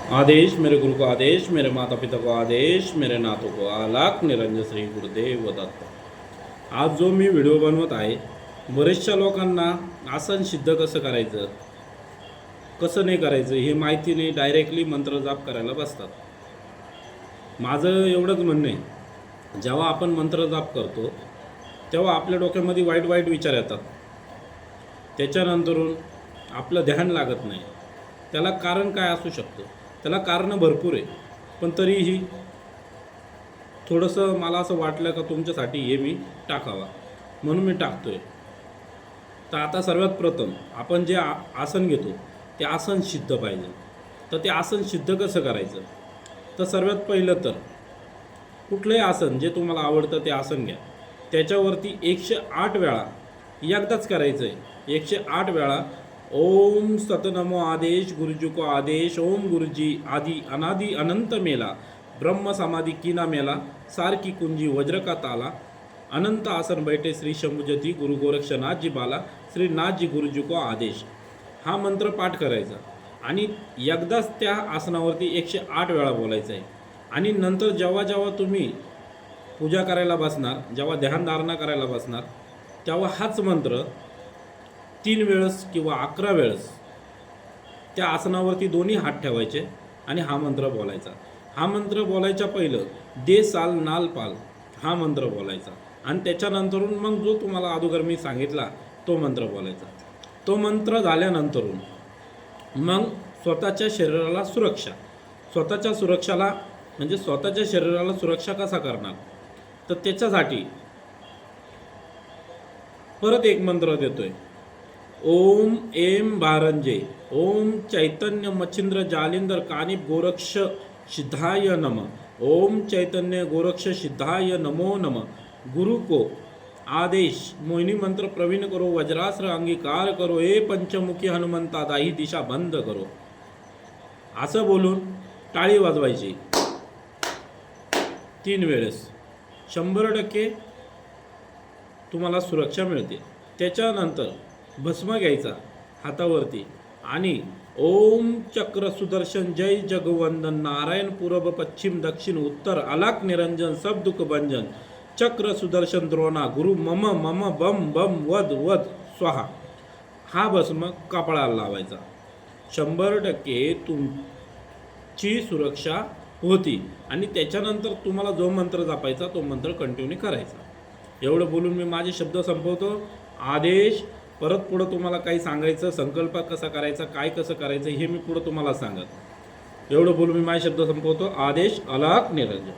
आदेश मेरे गुरु को आदेश, मेरे माता पिता को आदेश, मेरे नातों को आलाख निरंजन श्री गुरुदेव दत्त। आज जो मी व्हिडिओ बनवत आहे, बरेचशा लोकांना आसन सिद्ध कसं करायचं, कसं नाही करायचं हे माहिती नाही, डायरेक्टली मंत्र जाप करायला बसतात। माझं एवढंच म्हणणं आहे, जेव्हा आपण मंत्र जाप करतो तेव्हा आपल्या डोक्यामध्ये वाईट वाईट विचार येतात, त्याच्यानंतरून आपलं ध्यान लागत नाही। त्याला कारण काय असू शकतं? त्याला कारणं भरपूर आहे, पण तरीही थोडंसं मला असं वाटलं का तुमच्यासाठी हे मी टाकावा, म्हणून मी टाकतोय। तर आता सर्वात प्रथम आपण जे आसन घेतो ते आसन सिद्ध पाहिजे। तर ते आसन सिद्ध कसं करायचं? तर सर्वात पहिलं तर कुठलंही आसन जे तुम्हाला आवडतं ते आसन घ्या, त्याच्यावरती 108 वेळा एकदाच करायचं आहे। 108 वेळा ओम सतनमो आदेश गुरुजी को आदेश, ओम गुरुजी आदि अनादि अनंत मेला, ब्रह्म समाधि कीना मेला, सारकी कुंजी वज्र का ताला, अनंत आसन बैठे श्री शंभुजती गुरु गोरक्षनाथ जी बाला, श्री नाथजी गुरुजी को आदेश, हा मंत्र पाठ करायचा आणि एकदाच त्या आसनावरती 108 वेळा बोलायचं आहे। आणि नंतर जेव्हा जेव्हा तुम्ही पूजा करायला बसणार, जेव्हा ध्यानधारणा करायला बसणार, तेव्हा हाच मंत्र 3 वेळेस किंवा 11 वेळेस त्या आसनावरती दोन्ही हात ठेवायचे आणि हा मंत्र बोलायचा। हा मंत्र बोलायच्या पहिलं दे साल नाल पाल हा मंत्र बोलायचा आणि त्याच्यानंतरून मग जो तुम्हाला अगोदर मी सांगितला तो मंत्र बोलायचा। तो मंत्र झाल्यानंतरून मग स्वतःच्या शरीराला सुरक्षा, स्वतःच्या सुरक्षाला म्हणजे स्वतःच्या शरीराला सुरक्षा कसा करणार, तर त्याच्यासाठी परत एक मंत्र देतोय। ओम एम बारंजे, ओम चैतन्य मच्छिंद्र जालिंदर कानिप गोरक्ष सिद्धाय नम, ओम चैतन्य गोरक्ष सिद्धाय नमो नम, गुरु को आदेश मोहिनी मंत्र प्रवीण करो, वज्रास्त्र अंगीकार करो, ए पंचमुखी हनुमंता दाही दिशा बंद करो, असं बोलून टाळी वाजवायची 3 वेळेस। 100% तुम्हाला सुरक्षा मिळते। त्याच्यानंतर भस्म घ्यायचा हातावरती आणि ओम चक्र सुदर्शन जय जगवंदन, नारायण पूर्व पश्चिम दक्षिण उत्तर, अलाक निरंजन सब दुख भंजन, चक्र सुदर्शन द्रोणा गुरु मम मम बम बम वद वद स्वाहा, हा भस्म कपाळाला लावायचा। 100% तुमची सुरक्षा होती। आणि त्याच्यानंतर तुम्हाला जो मंत्र जपायचा तो मंत्र कंटिन्यू करायचा। एवढं बोलून मी माझे शब्द संपवतो। आदेश परत पुढं तुम्हाला काही सांगायचं, संकल्प कसा करायचा, काय कसं करायचं हे मी पुढं तुम्हाला सांगत, एवढं बोलून मी माझे शब्द संपवतो। आदेश अलाख निरंजन।